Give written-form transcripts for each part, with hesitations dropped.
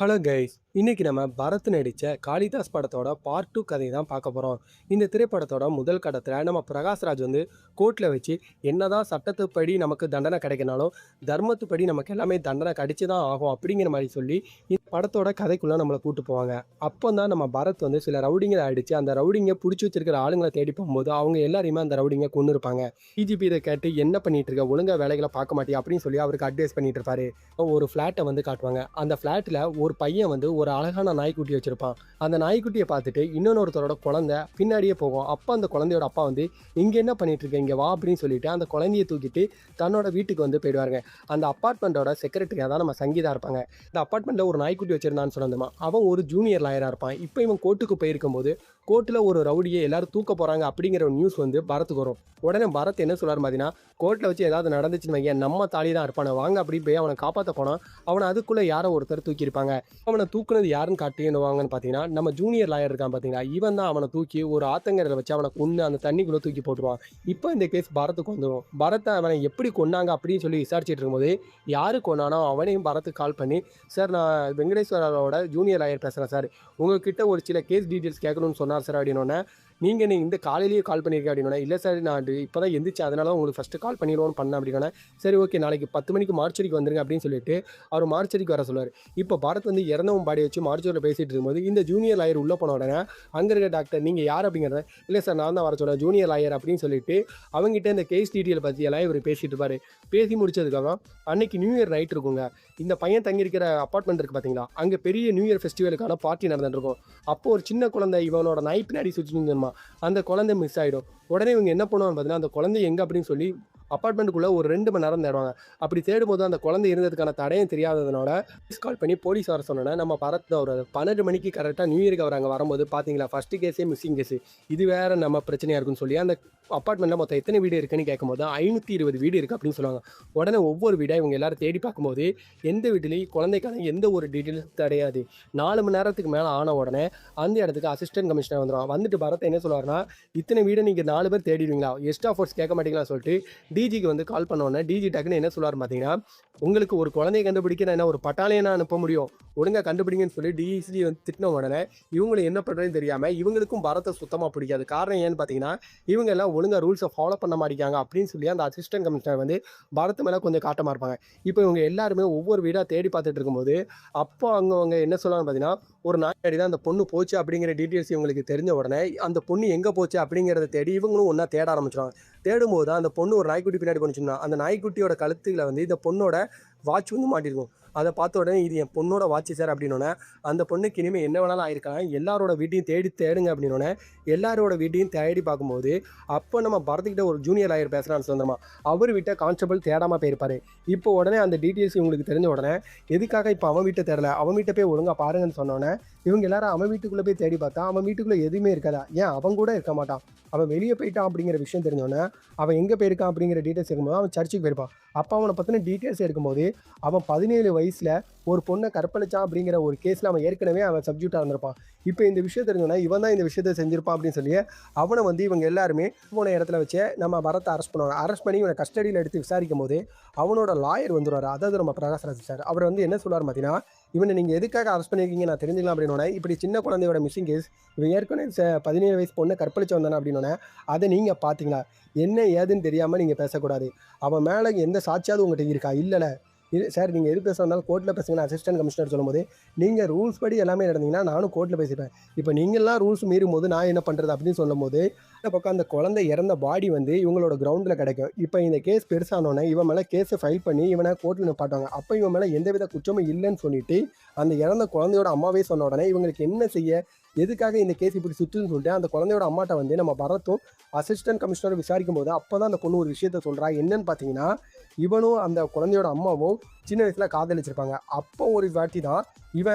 Hello guys, இன்னைக்கு நம்ம பரத் நடித்த காளிதாஸ் படத்தோட பார்ட் 2 கதை தான் பார்க்க போகிறோம். இந்த திரைப்படத்தோட முதல் கட்டத்தில் நம்ம பிரகாஷ்ராஜ் வந்து கோர்ட்டில் வச்சு என்னதான் சட்டத்துப்படி நமக்கு தண்டனை கிடைக்கினாலும் தர்மத்துப்படி நமக்கு எல்லாமே தண்டனை கிடைச்சி தான் ஆகும் அப்படிங்கிற மாதிரி சொல்லி இந்த படத்தோட கதைக்குள்ளே நம்மளை கூட்டு போவாங்க. அப்போ தான் நம்ம பரத் வந்து சில ரவுடிங்களை அடித்து அந்த ரவுடிங்க பிடிச்சி வச்சிருக்கிற ஆளுங்களை தேடி போகும்போது அவங்க எல்லாரையுமே அந்த ரவுடிங்க கொண்டு இருப்பாங்க. டிஜிபி இதை கேட்டு என்ன பண்ணிட்டு இருக்க, ஒழுங்கா வேலைகளை பார்க்க மாட்டியா அப்படின்னு சொல்லி அவருக்கு அட்வைஸ் பண்ணிட்டு இருப்பாரு. ஒரு ஃப்ளாட்டை வந்து காட்டுவாங்க. அந்த ஃப்ளாட்டில் ஒரு பையன் வந்து ஒரு அழகான நாய்க்குட்டி வச்சிருப்பான். அந்த நாய்க்குட்டியை பார்த்துட்டு இன்னொருத்தரோட குழந்தை பின்னாடியே போகும். அப்போ அந்த குழந்தையோட அப்பா வந்து இங்கே என்ன பண்ணிட்டு இருக்க, இங்கே வா அப்படின்னு சொல்லிட்டு அந்த குழந்தைய தூக்கிட்டு தன்னோட வீட்டுக்கு வந்து போயிடுவாருங்க. அந்த அப்பார்ட்மெண்ட்டோட செக்ரட்டரியாக தான் நம்ம சங்கீதா இருப்பாங்க. இந்த அப்பார்ட்மெண்ட்டில் ஒரு நாய்க்குட்டி வச்சிருந்தான்னு சொன்னதுமா அவன் ஒரு ஜூனியர் லாயராக இருப்பான். இப்போ இவன் கோர்ட்டுக்கு போயிருக்கும்போது கோர்ட்டில் ஒரு ரவுடியை எல்லாரும் தூக்க போகிறாங்க அப்படிங்கிற ஒரு நியூஸ் வந்து பரத்துக்கு வரும். உடனே பரத் என்ன சொல்கிறார் பார்த்தீங்கன்னா, கோர்ட்டில் வச்சு ஏதாவது நடந்துச்சுன்னு வைங்க, நம்ம தாலி தான் இருப்பானே, வாங்க அப்படி போய் அவனை காப்பாற்ற போனால் அவனை அதுக்குள்ளே யாரோ ஒருத்தர் தூக்கியிருப்பாங்க. அவனை தூக்குனது யாருன்னு காட்டிடுவாங்கன்னு பார்த்தீங்கன்னா, நம்ம ஜூனியர் லாயர் இருக்கான் பார்த்தீங்கன்னா, இவன் தான் அவனை தூக்கி ஒரு ஆத்தங்கரையில் வச்சு அவனை கொன்று அந்த தண்ணிக்குள்ளே தூக்கி போட்டுருவான். இப்போ இந்த கேஸ் பரத்துக்கு வந்துடும். பரத்தை அவனை எப்படி கொன்னாங்க அப்படின்னு சொல்லி விசாரிச்சுட்டு இருக்கும்போது யாரு கொன்னானோ அவனையும் பரத்துக்கு கால் பண்ணி, சார் நான் வெங்கடேஸ்வரோட ஜூனியர் லாயர் பேசுகிறேன் சார், உங்ககிட்ட ஒரு சில கேஸ் டீட்டெயில்ஸ் கேட்கணும்னு சொன்னார் சார் அப்படின்னோடனே, நீங்கள் இந்த காலையிலேயே கால் பண்ணியிருக்கேன் அப்படின்னோடனே, இல்லை சார் நான் இப்போ தான் எந்திரிச்சேன், அதனால தான் உங்களுக்கு ஃபஸ்ட்டு கால் பண்ணிடுவோன்னு பண்ணேன் அப்படின்னோடனே, சரி ஓகே நாளைக்கு 10 மணிக்கு மார்ச்சரிக்கு வந்துருங்க அப்படின்னு சொல்லிட்டு அவர் மார்ச்சரிக்கு வர சொல்லுவார். இப்போ பாரத் வந்து இறந்தவன் பாடி வச்சு மார்ச்சரியில் பேசிகிட்டு இருக்கும்போது இந்த ஜூனியர் லாயர் உள்ளே போன உடனே அங்கே இருக்க டாக்டர் நீங்கள் யார் அப்படிங்கிறத, இல்லை சார் நான் தான் வர சொல்கிறேன் ஜூனியர் லாயர் அப்படின்னு சொல்லிட்டு அவங்ககிட்ட இந்த கேஸ் டீட்டெயில் பற்றி எல்லாம் இவர் பேசிட்டு இருப்பார். பேசி முடிச்சதுக்கப்புறம் அன்னைக்கு நியூ இயர் நைட் இருக்குங்க. இந்த பையன் தங்கியிருக்கிற அப்பார்ட்மெண்ட் இருக்குது பார்த்தீங்களா, அங்கே பெரிய நியூ இயர் ஃபெஸ்டிவலுக்கான பார்ட்டி நடந்துட்டுருக்கும். அப்போது ஒரு சின்ன குழந்தை இவனோட நாய் பின்னாடி சுற்றிருந்தோமா, அந்த குழந்தை மிஸ் ஆகிடும். உடனே இவங்க என்ன பண்ணுவாங்க பார்த்தீங்கன்னா, அந்த குழந்தை எங்கே அப்படின்னு சொல்லி அப்பார்ட்மெண்ட்டுக்குள்ளே ஒரு 2 மணி நேரம் தேடுவாங்க. அப்படி தேடும்போது அந்த குழந்தை இருந்ததுக்கான தடையும் தெரியாததுனால கால் பண்ணி போலீஸ் வர சொன்னோன்னே நம்ம பரத் ஒரு 12 மணிக்கு கரெக்டாக நியூ இயருக்கு அவர் அங்கே வரும்போது பார்த்தீங்களா ஃபஸ்ட்டு கேஸே மிஸ்ஸிங் கேஸு, இது வேறு நம்ம பிரச்சனையாக இருக்குன்னு சொல்லி அந்த அப்பார்ட்மெண்ட்டில் மொத்தம் எத்தனை வீடு இருக்குன்னு கேட்கும்போது 520 வீடு இருக்குது அப்படின்னு சொல்லுவாங்க. உடனே ஒவ்வொரு வீடாக இவங்க எல்லாரும் தேடி பார்க்கும்போது எந்த வீட்டிலையும் குழந்தைக்கான எந்த ஒரு டீட்டெயில்ஸ் கிடையாது. 4 மணி நேரத்துக்கு மேலே ஆன உடனே அந்த இடத்துக்கு அசிஸ்டன்ட் கமிஷனர் வந்துடும். வந்துட்டு பரத் என்ன சொல்லுவார்னா, இத்தனை வீடை நீங்கள் 4 பேர் தேடிடுவீங்களா, எக்ஸ்ட்ரா ஃபோர்ஸ் கேட்க மாட்டீங்களா சொல்லிட்டு டிஜிக்கு வந்து கால் பண்ணோன்னே டிஜி டக்குன்னு என்ன சொல்லுவார் பார்த்தீங்கன்னா, உங்களுக்கு ஒரு குழந்தைய கண்டுபிடிக்க நான் என்ன ஒரு பட்டாளையனா அனுப்ப முடியும், ஒழுங்காக கண்டுபிடிங்கன்னு சொல்லி டிசி வந்து திட்டின உடனே இவங்களை என்ன பண்ணுறதுன்னு தெரியாமல் இவங்களுக்கும் பரத்தை சுத்தமாக பிடிக்காது. காரணம் ஏன்னு பார்த்தீங்கன்னா, இவங்க எல்லாம் ஒழுங்காக ரூல்ஸை ஃபாலோ பண்ண மாட்டேங்காங்க அப்படின்னு சொல்லி அந்த அசிஸ்டன்ட் கமிஷனர் வந்து பரத் மேலே கொஞ்சம் காட்டமாக இருப்பாங்க. இப்போ இவங்க எல்லாருமே ஒவ்வொரு வீடாக தேடி பார்த்துட்டு இருக்கும்போது அப்போ அவங்க என்ன சொல்லுவாங்க பார்த்தீங்கன்னா, ஒரு நாய்க்காடி தான் அந்த பொண்ணு போச்சு அப்படிங்கிற டீட்டெயில்ஸ் இவங்களுக்கு தெரிஞ்ச உடனே அந்த பொண்ணு எங்கே போச்சு அப்படிங்கிறத தேடி இவங்களும் ஒன்றா தேட ஆரம்பிச்சிடுவாங்க. தேடும்போது தான் அந்த பொண்ணு ஒரு நாய்க்குட்டி பின்னாடி போச்சுன்னா அந்த நாய்க்குட்டியோட கழுத்துல வந்து இந்த பொண்ணோட வாட்ச் வந்து மாட்டிருக்கும். அதை பார்த்த உடனே இது என் பொண்ணோட வாட்ச் சார் அப்படின்னோடனே அந்த பொண்ணுக்கு இனிமேல் என்ன வேணாலும் ஆயிருக்கலாம், எல்லாரோட வீட்டையும் தேடுங்க அப்படின்னோடனே எல்லாரோட வீட்டையும் தேடி பார்க்கும்போது அப்போ நம்ம பரத்துக்கிட்ட ஒரு ஜூனியர் லாயர் பேசுகிறான்னு சொந்தமா அவர் வீட்டை கான்ஸ்டபிள் தேடாமல் போயிருப்பாரு. இப்போ உடனே அந்த டீட்டெயில்ஸ் இவங்களுக்கு தெரிஞ்ச உடனே எதுக்காக இப்போ அவன் வீட்டை தேடலை, அவன் வீட்டை போய் ஒழுங்காக பாருங்கன்னு சொன்னோன்னே இவங்க எல்லாரும் அவன் வீட்டுக்குள்ளே போய் தேடி பார்த்தா அவன் வீட்டுக்குள்ளே எதுவுமே இருக்காதா, ஏன் அவன் கூட இருக்க மாட்டான், அவன் வெளியே போயிட்டான் அப்படிங்கிற விஷயம் தெரிஞ்சோன்னே அவன் எங்கே போயிருக்கான் அப்படிங்கிற டீட்டெயில்ஸ் எடுக்கும்போது அவன் சர்ச்சுக்கு போயிருப்பான். அப்போ அவனை பற்றின டீட்டெயில்ஸ் எடுக்கும்போது அவன் 17 வயசில் ஒரு பொண்ணை கற்பழிச்சான் அப்படிங்கிற ஒரு கேஸில் அவன் ஏற்கனவே அவன் சப்ஜெக்டாக இருந்திருப்பான். இப்போ இந்த விஷயம் தெரிஞ்சோன்னா இவன் தான் இந்த விஷயத்தை செஞ்சிருப்பான் அப்படின்னு சொல்லி அவனை வந்து இவங்க எல்லாருமே போன இடத்துல வச்சு நம்ம பரத்தை அரெஸ்ட் பண்ணுவாங்க. அரெஸ்ட் பண்ணி இவனை கஸ்டடியில் எடுத்து விசாரிக்கும் போது அவனோட லாயர் வந்துடுவார். அதாவது நம்ம பிரகாஷ்ராஜ் சார். அவர் வந்து என்ன சொல்கிறார் பார்த்தீங்கன்னா, இவனை நீங்கள் எதுக்காக அரெஸ்ட் பண்ணியிருக்கீங்க நான் தெரிஞ்சுக்கலாம் அப்படின்னோடனே, இப்படி சின்ன குழந்தையோட மிஸ்ஸிங் கேஸ், இவன் ஏற்கனவே 17 வயசு பொண்ணை கற்பழிச்சு வந்தானே அப்படின்னோடனே, அதை நீங்கள் பார்த்தீங்களா, என்ன ஏதுன்னு தெரியாமல் நீங்கள் பேசக்கூடாது, அவன் மேலே எந்த சாட்சியாவது உங்கள்கிட்ட இருக்கா, இல்லைல்ல இது சார் நீங்கள் எது பேசுகிறதாலும் கோர்ட்டில் பேசுங்கன்னு அசிஸ்டன்ட் கமிஷனர் சொல்லும்போது, நீங்கள் ரூல்ஸ் படி எல்லாமே நடந்தீங்கன்னா நானும் கோர்ட்டில் பேசிப்பேன், இப்போ நீங்கள்லாம் ரூல்ஸ் மீறும் போது நான் என்ன பண்ணுறது அப்படின்னு சொல்லும்போது இந்த பக்கம் அந்த குழந்தை இறந்த பாடி வந்து இவங்களோட கிரவுண்டில் கிடைக்கும். இப்போ இந்த கேஸ் பெருசானோன்னே இவன் மேலே கேஸை ஃபைல் பண்ணி இவனை கோர்ட்டில் நிப்பாட்டுவாங்க. அப்போ இவன் மேலே எந்தவித குற்றமும் இல்லைன்னு சொல்லிட்டு அந்த இறந்த குழந்தையோட அம்மாவே சொன்ன உடனே இவங்களுக்கு என்ன செய்ய, எதுக்காக இந்த கேஸ் இப்படி சுற்றுன்னு சொல்லிட்டு அந்த குழந்தையோட அம்மாட்ட வந்து நம்ம பரத்தும் அசிஸ்டன்ட் கமிஷனர் விசாரிக்கும் போது அப்போ தான் அந்த பொண்ணு ஒரு விஷயத்த சொல்கிறா. என்னன்னு பார்த்தீங்கன்னா, இவனும் அந்த குழந்தையோட அம்மாவும் சின்ன வயசில் காதலிச்சிருப்பாங்க. அப்போ ஒரு வாட்டி தான்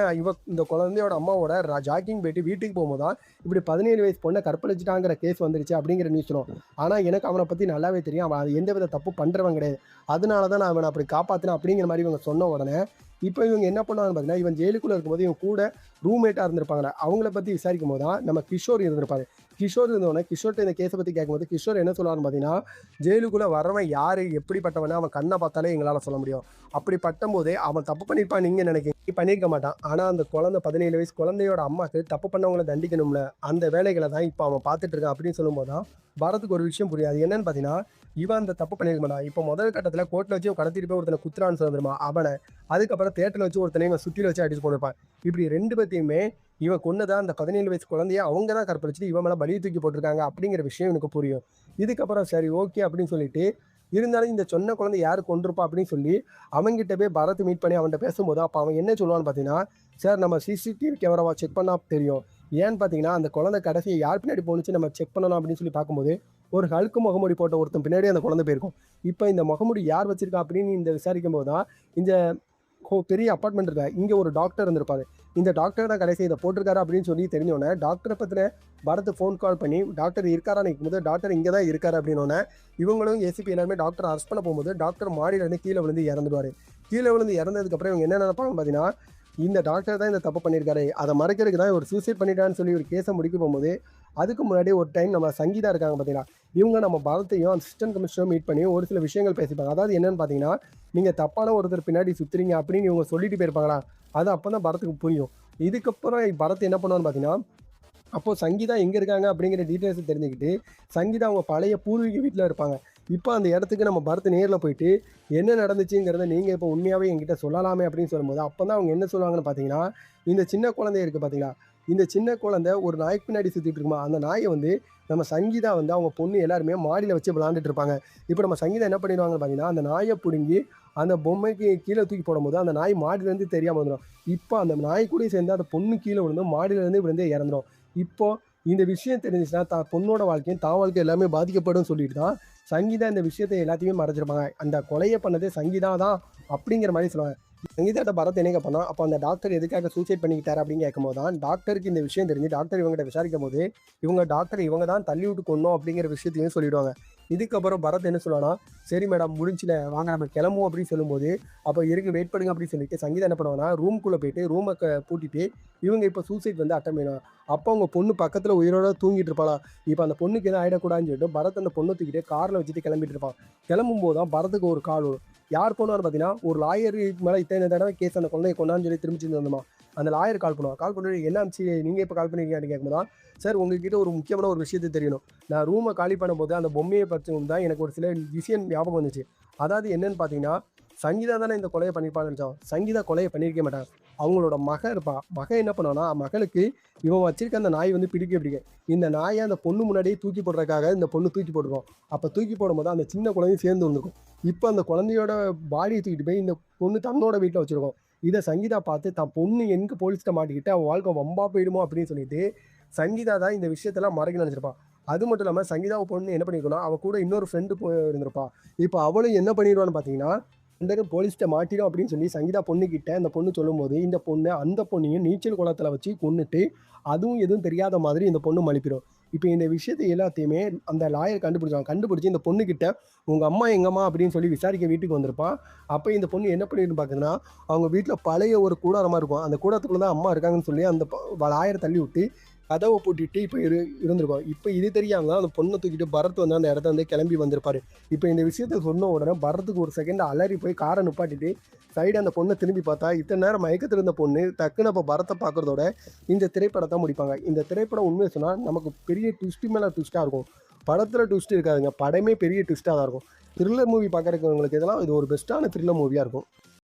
இந்த குழந்தையோட அம்மாவோட ஜாக்கிங் போயிட்டு வீட்டுக்கு போகும்போது தான் இப்படி 17 வயசு பொண்ணை கற்பழிச்சிட்டாங்கிற கேஸ் வந்துருச்சு அப்படிங்கிற நியூஸ் வரும். ஆனால் எனக்கு அவனை பற்றி நல்லாவே தெரியும், அவன் அது எந்த வித தப்பு பண்ணுறவன் கிடையாது, அதனால தான் நான் அவனை அப்படி காப்பாற்றினேன் அப்படிங்கிற மாதிரி இவங்க சொன்ன உடனே இப்போ இவங்க என்ன பண்ணுவாங்கன்னு பார்த்தீங்கன்னா, இவன் ஜெயிலுக்குள்ளே இருக்கும்போது இவங்க கூட ரூம்மேட்டாக இருந்திருப்பாங்க, அவங்கள பற்றி விசாரிக்கும் போது தான் நம்ம கிஷோர் இருந்திருப்பாரு. கிஷோர் இருந்தவொடனே கிஷோர்ட்ட இந்த கேஸை பற்றி கேட்கும்போது கிஷோர் என்ன சொல்லுவாருன்னு பார்த்தீங்கன்னா, ஜெயிலுக்குள்ளே வரவன் யார் எப்படிப்பட்டவனு அவன் கண்ணை பார்த்தாலே எங்களால் சொல்ல முடியும். அப்படி பட்டம்போதே அவன் தப்பு பண்ணியிருப்பான் நீங்கள் நினைக்கிறீங்க, பண்ணியிருக்க மாட்டான். ஆனால் அந்த குழந்தை 17 வயசு குழந்தையோட அம்மாவுக்கு தப்பு பண்ணவங்களை தண்டிக்கணும்ல, அந்த வேலைகளை தான் இப்போ அவன் பார்த்துட்டு இருக்கான் அப்படின்னு சொல்லும்போது தான் பரத்துக்கு ஒரு விஷயம் புரியாது. என்னன்னு பார்த்தீங்கன்னா, இவன் அந்த தப்பு பண்ணியிருக்க மாட்டான். இப்போ முதல் கட்டத்தில் கோர்ட்டில் வச்சு கடத்திட்டு போய் ஒருத்தனை குத்துறான்னு சொல்லிருமா அவனை, அதுக்கப்புறம் தேட்டரில் வச்சு ஒருத்தனை இவன் சுற்றில வச்சு அடிச்சு போட்டிருப்பான். இப்படி 2 பேத்தையுமே இவன் கொன்னதான் அந்த 17 வயசு குழந்தைய அவங்க தான் கற்பழிச்சுட்டு இவன் மேலே பலியை தூக்கி போட்டிருக்காங்க அப்படிங்கிற விஷயம் எனக்கு புரியும். இதுக்கப்புறம் சரி ஓகே அப்படின்னு சொல்லிட்டு, இருந்தாலும் இந்த சொன்ன குழந்தை யார் கொண்டிருப்பா அப்படின்னு சொல்லி அவன்கிட்ட போய் பரத் மீட் பண்ணி அவன்கிட்ட பேசும்போது அப்போ அவன் என்ன சொல்லுவான்னு பார்த்தீங்கன்னா, சார் நம்ம சிசிடிவி கேமராவை செக் பண்ணால் தெரியும். ஏன்னு பார்த்தீங்கன்னா அந்த குழந்தை கடைசியை யார் பின்னாடி போணுச்சு நம்ம செக் பண்ணணும் அப்படின்னு சொல்லி பார்க்கும்போது ஒரு ஹல்க்கு முகமூடி போட்ட ஒருத்தன் பின்னாடி அந்த குழந்தை போயிருக்கும். இப்போ இந்த முகமூடி யார் வச்சிருக்கா அப்படின்னு இந்த விசாரிக்கும் போது தான் இந்த பெரிய அப்பார்ட்மெண்ட் இருக்கா இங்கே ஒரு டாக்டர் இருந்திருப்பாரு. இந்த டாக்டர் தான் கடைசி இதை போட்டிருக்காரு அப்படின்னு சொல்லி தெரிஞ்சோன்னே டாக்டரை பற்றின பரத் ஃபோன் கால் பண்ணி டாக்டர் இருக்காரான்னு நிற்கும்போது டாக்டர் இங்கே தான் இருக்காரு அப்படின்னோடனே இவங்களும் ஏசிபி எல்லாருமே டாக்டர் அரெஸ்ட் பண்ண போகும்போது டாக்டர் மாடியிலேருந்து கீழே விழுந்து இறந்துடுவார். கீழே விழுந்து இறந்ததுக்கப்புறம் இவங்க என்ன நினைப்பாங்கன்னு பார்த்தீங்கன்னா, இந்த டாக்டர் தான் இந்த தப்பு பண்ணியிருக்காரு, அதை மறைக்கிறதுக்கு தான் ஒரு சூசைட் பண்ணிட்டான்னு சொல்லி ஒரு கேஸை முடிக்க போகும்போது அதுக்கு முன்னாடி ஒரு டைம் நம்ம சங்கீதா இருக்காங்க பார்த்தீங்கன்னா, இவங்க நம்ம பரத்தையும் அசிஸ்டன்ட் கமிஷனரும் மீட் பண்ணி ஒரு சில விஷயங்கள் பேசிப்பாங்க. அதாவது என்னன்னு பார்த்தீங்கன்னா, நீங்கள் தப்பான ஒருத்தர் பின்னாடி சுற்றுறீங்க அப்படின்னு இவங்க சொல்லிட்டு போயிருப்பாங்களா, அது அப்போ தான் பரத்துக்கு புரியும். இதுக்கப்புறம் பரத் என்ன பண்ணுவான்னு பார்த்தீங்கன்னா, அப்போது சங்கீதா எங்கே இருக்காங்க அப்படிங்கிற டீட்டெயில்ஸ் தெரிஞ்சுக்கிட்டு சங்கீதா அவங்க பழைய பூர்வீக வீட்டில் இருப்பாங்க. இப்போ அந்த இடத்துக்கு நம்ம பரத் நேரில் போயிட்டு என்ன நடந்துச்சுங்கிறத நீங்கள் இப்போ உண்மையாகவே என்கிட்ட சொல்லலாமே அப்படின்னு சொல்லும்போது அப்போ தான் அவங்க என்ன சொல்லுவாங்கன்னு பார்த்தீங்கன்னா, இந்த சின்ன குழந்தை இருக்குது பார்த்தீங்களா, இந்த சின்ன குழந்தை ஒரு நாய்க்கு பின்னாடி சுற்றிட்டு இருக்குமா, அந்த நாயை வந்து நம்ம சங்கீதா வந்து அவங்க பொண்ணு எல்லாருமே மாடியில் வச்சு விளாண்டுட்டு இருப்பாங்க. இப்போ நம்ம சங்கீதா என்ன பண்ணிடுவாங்கன்னு பார்த்தீங்கன்னா, அந்த நாயை பிடுங்கி அந்த பொம்மைக்கு கீழே தூக்கி போடும்போது அந்த நாய் மாடியிலேருந்து தெரியாமல் வந்துடும். இப்போ அந்த நாய் கூட சேர்ந்து அந்த பொண்ணு கீழே விழுந்து மாடியிலேருந்து விழுந்து இறந்துடும். இப்போ இந்த விஷயம் தெரிஞ்சிச்சுன்னா பொண்ணோட வாழ்க்கையும் தான் வாழ்க்கை எல்லாமே பாதிக்கப்படும் சொல்லிட்டு தான் சங்கீதா இந்த விஷயத்தை எல்லாத்தையுமே மறைச்சிருப்பாங்க. அந்த கொலையை பண்ணதே சங்கீதா தான் அப்படிங்கிற மாதிரி சொல்லுவாங்க. சங்கீதாட்ட பரத் என்ன கேட்பானா, அப்போ அந்த டாக்டர் எதுக்காக சூசைட் பண்ணிக்கிட்டாரு அப்படின்னு கேட்கும்போது தான் டாக்டருக்கு இந்த விஷயம் தெரிஞ்சு டாக்டர் இவங்ககிட்ட விசாரிக்கும் போது இவங்க தான் தள்ளி விட்டு கொண்டோம் அப்படிங்கிற விஷயத்தையும் சொல்லிடுவாங்க. இதுக்கப்புறம் பரத் என்ன சொல்லுவானா, சரி மேடம் முடிஞ்சில வாங்க நம்ம கிளம்புவோம் அப்படின்னு சொல்லும்போது அப்போ இருக்கு வெயிட் பண்ணுங்க அப்படின்னு சொல்லிட்டு சங்கீதா என்ன பண்ணுவாங்கன்னா ரூம்குள்ளே போயிட்டு ரூமை பூட்டிட்டு இவங்க இப்போ சூசைட் வந்து அட்டன் பண்ணுவாங்க. அப்போ அவங்க பொண்ணு பக்கத்தில் உயிரோட தூங்கிட்டு இருப்பாளா, இப்போ அந்த பொண்ணுக்கு எதுவும் ஆகிடக்கூடாதுன்னு சொல்லிட்டு பரத் அந்த பொண்ணை தூக்கிட்டு காரில் வச்சுட்டு கிளம்பிட்டு இருப்பான். கிளம்பும்போது தான் பரத்துக்கு ஒரு கால் வரும். யார் போனான்னு பார்த்தீங்கன்னா, ஒரு லாயருக்கு மேலே இத்தனை தடவை கேஸ் அந்த குழந்தைய கொண்டான்னு சொல்லி திரும்பிச்சு வந்தோமா, அந்த லாயர் கால் பண்ணுவான். கால் பண்ணி என்ன ஆச்சு நீங்கள் இப்போ கால் பண்ணிருக்கீங்கன்னு கேட்கும்போது தான், சார் உங்ககிட்ட ஒரு முக்கியமான ஒரு விஷயத்தை தெரியணும். நான் ரூமை காலி பண்ணும்போது அந்த பொம்மையை பற்றி தான் எனக்கு ஒரு சில விஷயம் ஞாபகம் வந்துச்சு. அதாவது என்னன்னு பார்த்தீங்கன்னா, சங்கீதா தானே இந்த கொலையை பண்ணியிருப்பான்னு நினச்சோம். சங்கீதா கொலையை பண்ணியிருக்க மாட்டாங்க. அவங்களோட மகன் இருப்பான். மகன் என்ன பண்ணுவான்னா, மகளுக்கு இவன் வச்சிருக்க அந்த நாய் வந்து பிடிக்க இந்த நாயை அந்த பொண்ணு முன்னாடியே தூக்கி போடுறதுக்காக இந்த பொண்ணு தூக்கி போட்டுருக்கோம். அப்போ தூக்கி போடும்போது அந்த சின்ன குழந்தையும் சேர்ந்து வந்திருக்கும். இப்போ அந்த குழந்தையோட பாடியை தூக்கிட்டு போய் இந்த பொண்ணு தன்னோட வீட்டில் வச்சுருக்கோம். இதை சங்கீதா பார்த்து தான் பொண்ணு எங்கே போலீஸ்கிட்ட மாட்டிக்கிட்டு அவன் வாழ்க்கை வம்பா போயிடுமோ அப்படின்னு சொல்லிட்டு சங்கீதா தான் இந்த விஷயத்தெல்லாம் மறைக்க நினச்சிருப்பான். அது மட்டும் இல்லாமல் சங்கீதாவை பொண்ணு என்ன பண்ணியிருக்கோன்னா, அவள் கூட இன்னொரு ஃப்ரெண்டு இருந்திருப்பா. இப்போ அவளும் என்ன பண்ணிடுவான்னு பார்த்தீங்கன்னா, அந்த போலீஸ்கிட்ட மாட்டிடும் அப்படின்னு சொல்லி சங்கீதா பொண்ணுக்கிட்ட அந்த பொண்ணு சொல்லும்போது இந்த பொண்ணு அந்த பொண்ணையும் நீச்சல் குளத்தில் வச்சு கொன்னுட்டு அதுவும் எதுவும் தெரியாத மாதிரி இந்த பொண்ணு மலிப்பிடும். இப்போ இந்த விஷயத்தை எல்லாத்தையுமே அந்த லாயர் கண்டுபிடிச்சி இந்த பொண்ணுக்கிட்ட உங்கள் அம்மா எங்கம்மா அப்படின்னு சொல்லி விசாரிக்க வீட்டுக்கு வந்திருப்பான். அப்போ இந்த பொண்ணு என்ன பண்ணிட்டு பார்க்குதுன்னா, அவங்க வீட்டில் பழைய ஒரு கூடாரமாக இருக்கும். அந்த கூடாரத்துக்குள்ள தான் அம்மா இருக்காங்கன்னு சொல்லி அந்த லாயரை தள்ளி விட்டு கதவை பூட்டிட்டு இப்போ இருந்திருக்கோம். இப்போ இது தெரியாமல் தான் அந்த பொண்ணை தூக்கிட்டு பரத் வந்து அந்த இடத்த வந்து கிளம்பி வந்திருப்பாரு. இப்போ இந்த விஷயத்த சொன்ன உடனே பரத்துக்கு ஒரு செகண்ட் அலறி போய் காரை நிப்பாட்டிட்டு சைடு அந்த பொண்ணை திரும்பி பார்த்தா இத்தனை நேரம் மயக்கத்தில் இருந்த பொண்ணு டக்குன்னு அப்போ பரத்தை பார்க்குறதோட இந்த திரைப்படத்தை முடிப்பாங்க. இந்த திரைப்படம் உண்மையை சொன்னால் நமக்கு பெரிய ட்விஸ்ட்டு மேலே ட்விஸ்ட்டாக இருக்கும். படத்தில் ட்விஸ்ட் இருக்காதுங்க, படமே பெரிய ட்விஸ்ட்டாக தான் இருக்கும். த்ரில்லர் மூவி பார்க்குறவங்களுக்கு இதெல்லாம் இது ஒரு பெஸ்ட்டான த்ரில்லர் மூவியாக இருக்கும்.